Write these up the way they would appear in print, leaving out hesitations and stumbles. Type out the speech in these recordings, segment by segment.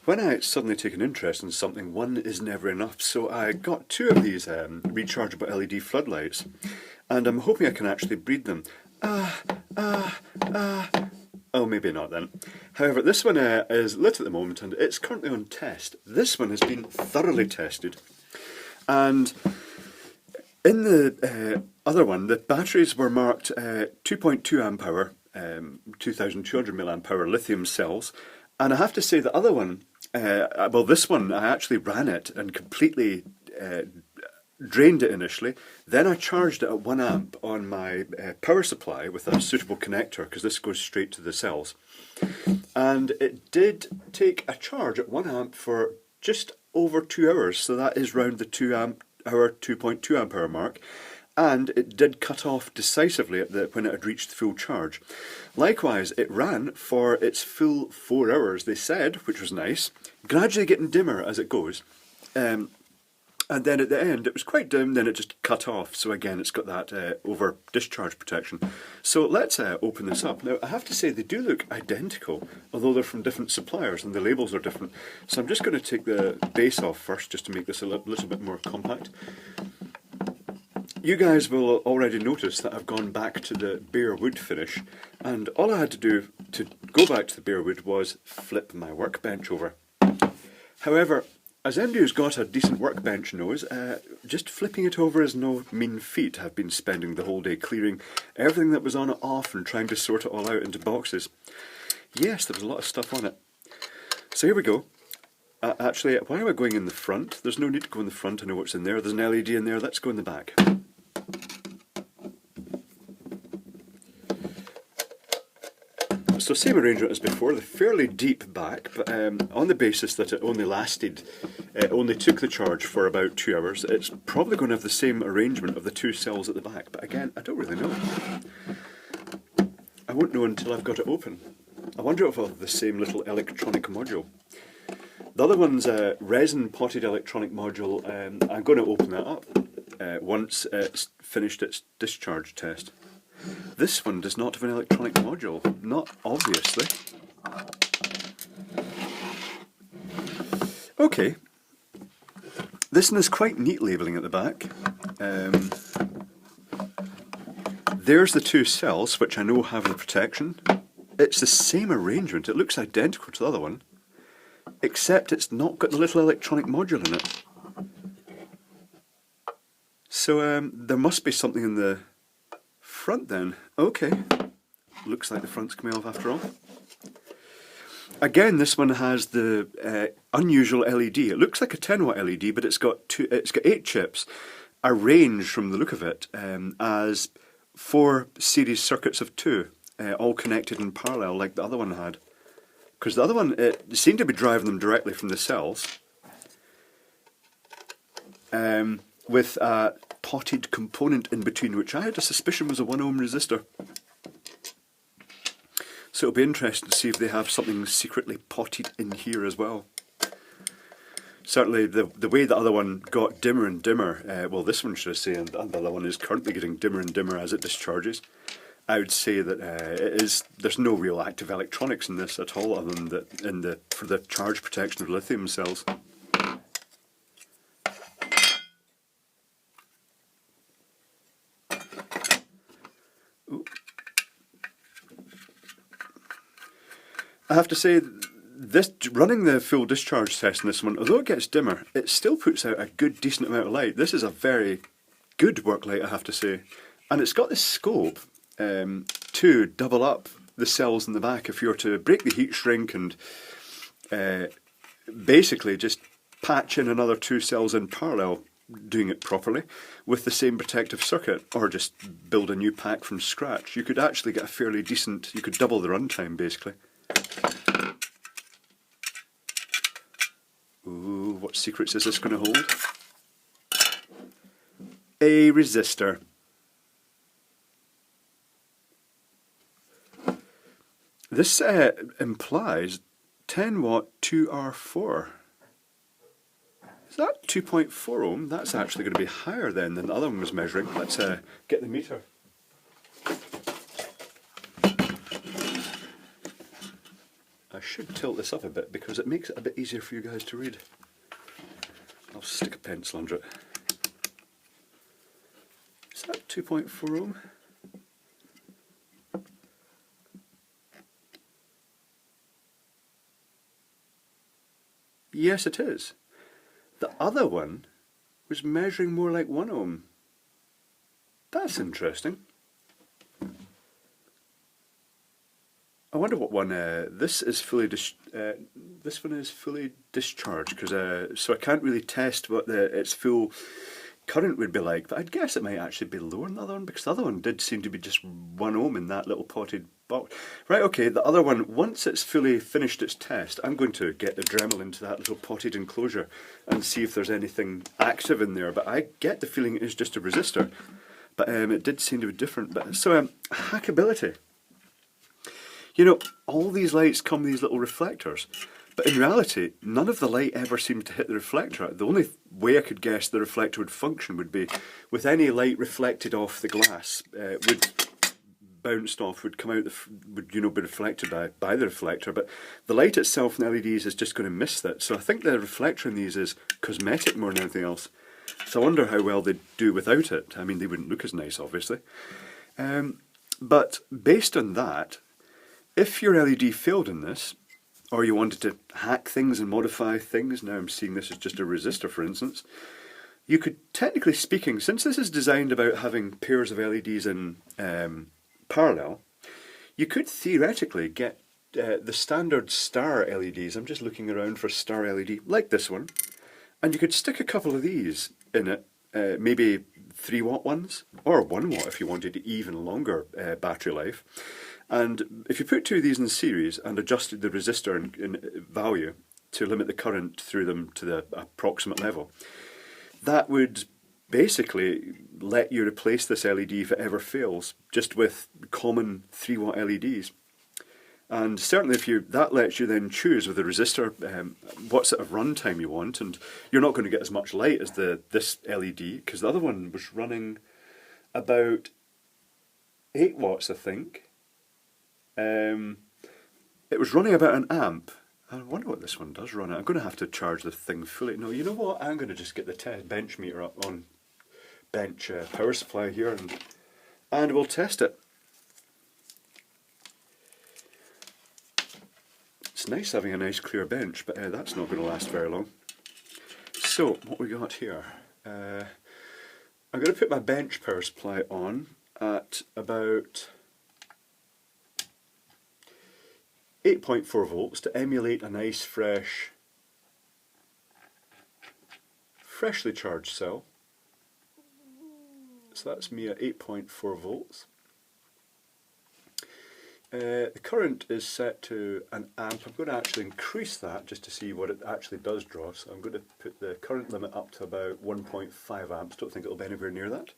When I suddenly take an interest in something, one is never enough, so I got two of these rechargeable LED floodlights, and I'm hoping I can actually breed them. Oh, maybe not then. However, this one is lit at the moment, and it's currently on test. This one has been thoroughly tested, and in the other one, the batteries were marked 2.2 amp hour, 2200 milliamp hour lithium cells, and I have to say the other one, well, this one, I actually ran it and completely drained it initially. Then I charged it at 1 amp on my power supply with a suitable connector, because this goes straight to the cells. And it did take a charge at 1 amp for just over 2 hours, so that is round the 2 amp hour, 2.2 amp hour mark. And it did cut off decisively when it had reached full charge. Likewise, it ran for its full 4 hours, they said, which was nice, gradually getting dimmer as it goes. And then at the end, it was quite dim, then it just cut off. So again, it's got that over discharge protection. So let's open this up. Now, I have to say, they do look identical, although they're from different suppliers and the labels are different. So I'm just going to take the base off first, just to make this a little bit more compact. You guys will already notice that I've gone back to the bare wood finish, and all I had to do to go back to the bare wood was flip my workbench over. However, as anybody who's got a decent workbench knows, just flipping it over is no mean feat. I've been spending the whole day clearing everything that was on it off and trying to sort it all out into boxes. Yes, there was a lot of stuff on it. So here we go. Actually, why am I going in the front? There's no need to go in the front, I know what's in there. There's an LED in there, let's go in the back. So same arrangement as before, the fairly deep back, but on the basis that it only took the charge for about 2 hours, it's probably going to have the same arrangement of the two cells at the back, but again, I don't really know. I won't know until I've got it open. I wonder if I'll have the same little electronic module. The other one's a resin potted electronic module, I'm going to open that up once it's finished its discharge test. This one does not have an electronic module, not obviously. Okay, this one is quite neat labelling at the back. There's the two cells, which I know have the protection. It's the same arrangement, it looks identical to the other one, except it's not got the little electronic module in it. So there must be something in the front then. Okay, looks like the front's coming off after all. Again, this one has the unusual LED. It looks like a 10 watt LED, but it's got 8 chips, arranged from the look of it as 4 series circuits of 2, all connected in parallel like the other one had. Because the other one, it seemed to be driving them directly from the cells, with a potted component in between, which I had a suspicion was a 1 ohm resistor. So it'll be interesting to see if they have something secretly potted in here as well. Certainly the way the other one got dimmer and dimmer, well, this one should I say, and the other one is currently getting dimmer and dimmer as it discharges. I would say that there's no real active electronics in this at all, other than that for the charge protection of lithium cells. I have to say, running the full discharge test in this one, although it gets dimmer, it still puts out a good, decent amount of light. This is a very good work light, I have to say. And it's got this scope to double up the cells in the back if you were to break the heat shrink and basically just patch in another 2 cells in parallel, doing it properly, with the same protective circuit, or just build a new pack from scratch. You could actually get a fairly decent, you could double the runtime basically. Ooh, what secrets is this going to hold? A resistor. This implies 10 watt 2R4. Is that 2.4 ohm? That's actually going to be higher then than the other one was measuring. Let's get the meter. I should tilt this up a bit because it makes it a bit easier for you guys to read. I'll stick a pencil under it. Is that 2.4 ohm? Yes, it is. The other one was measuring more like 1 ohm. That's interesting. I wonder what one. This is fully this one is fully discharged because so I can't really test what its full current would be like. But I'd guess it might actually be lower than the other one because the other one did seem to be just 1 ohm in that little potted box. Right. Okay. The other one, once it's fully finished its test, I'm going to get the Dremel into that little potted enclosure and see if there's anything active in there. But I get the feeling it is just a resistor. But it did seem to be different. But so hackability. You know, all these lights come with these little reflectors, but in reality, none of the light ever seemed to hit the reflector. The only way I could guess the reflector would function would be with any light reflected off the glass, would bounced off, would come out, would be reflected by the reflector. But the light itself in LEDs is just going to miss that. So I think the reflector in these is cosmetic more than anything else. So I wonder how well they'd do without it. I mean, they wouldn't look as nice, obviously. But based on that, if your LED failed in this, or you wanted to hack things and modify things, now I'm seeing this as just a resistor for instance, you could, technically speaking, since this is designed about having pairs of LEDs in parallel, you could theoretically get the standard star LEDs. I'm just looking around for star LED, like this one, and you could stick a couple of these in it, maybe 3 watt ones, or 1 watt if you wanted even longer battery life. And if you put 2 of these in series and adjusted the resistor in value to limit the current through them to the approximate level, that would basically let you replace this LED if it ever fails, just with common 3 watt LEDs. And certainly that lets you then choose with the resistor what sort of runtime you want, and you're not going to get as much light as this LED, because the other one was running about 8 watts, I think. It was running about an amp. I wonder what this one does run at. I'm going to have to charge the thing fully. No, you know what? I'm going to just get the bench meter up on bench power supply here, and we'll test it. It's nice having a nice clear bench, but that's not going to last very long. So what we got here? I'm going to put my bench power supply on at about 8.4 volts to emulate a nice freshly charged cell. So that's me at 8.4 volts. The current is set to an amp. I'm going to actually increase that just to see what it actually does draw. So I'm going to put the current limit up to about 1.5 amps. Don't think it'll be anywhere near that.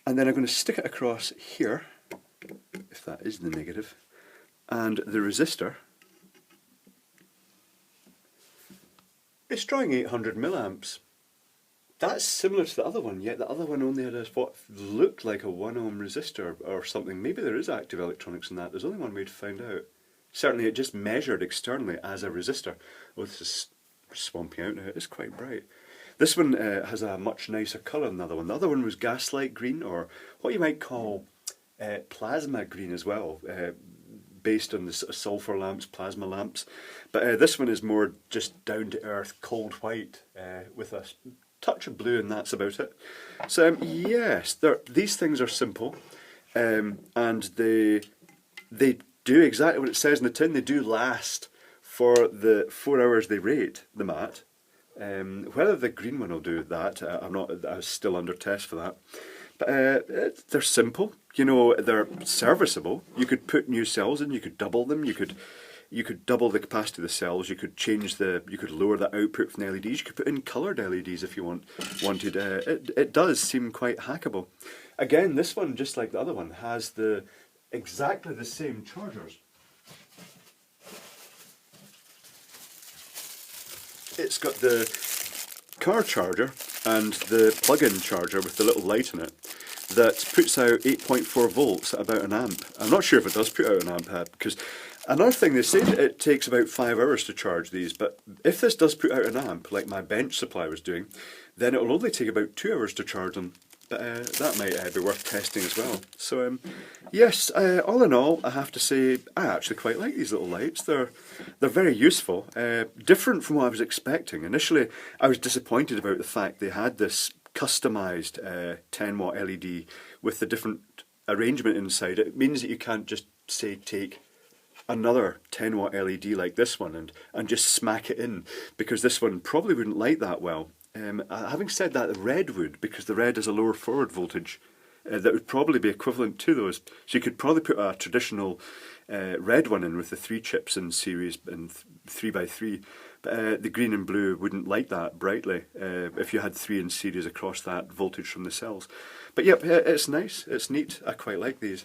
And then I'm going to stick it across here, if that is the negative, and the resistor is drawing 800 milliamps. That's similar to the other one, yet the other one only had what looked like a 1 ohm resistor or something. Maybe there is active electronics in that. There's only one way to find out. Certainly it just measured externally as a resistor. Oh, this is swamping out now. It is quite bright. This one has a much nicer colour than the other one. The other one was gaslight green, or what you might call plasma green as well, based on the sulfur lamps, plasma lamps. But this one is more just down to earth, cold white, with a touch of blue, and that's about it. So yes, these things are simple, and they do exactly what it says in the tin. They do last for the 4 hours they rate them at. Whether the green one will do that, I'm still under test for that. But they're simple, you know, they're serviceable. You could put new cells in, you could double them, you could double the capacity of the cells, you could lower the output from the LEDs, you could put in coloured LEDs if you wanted. It does seem quite hackable. Again, this one, just like the other one, has exactly the same chargers. It's got the car charger and the plug-in charger with the little light in it. that puts out 8.4 volts at about an amp. I'm not sure if it does put out an amp, because another thing, they say that it takes about 5 hours to charge these, but if this does put out an amp, like my bench supply was doing, then it will only take about 2 hours to charge them. But that might be worth testing as well. So yes, all in all, I have to say I actually quite like these little lights. They're very useful, different from what I was expecting. Initially, I was disappointed about the fact they had this customised 10 watt LED with the different arrangement inside. It means that you can't just say take another 10 watt LED like this one and just smack it in, because this one probably wouldn't light that well. Having said that, the red would, because the red has a lower forward voltage that would probably be equivalent to those. So you could probably put a traditional red one in with the 3 chips in series and 3x3, but the green and blue wouldn't light that brightly if you had 3 in series across that voltage from the cells. But yep, it's nice, it's neat, I quite like these.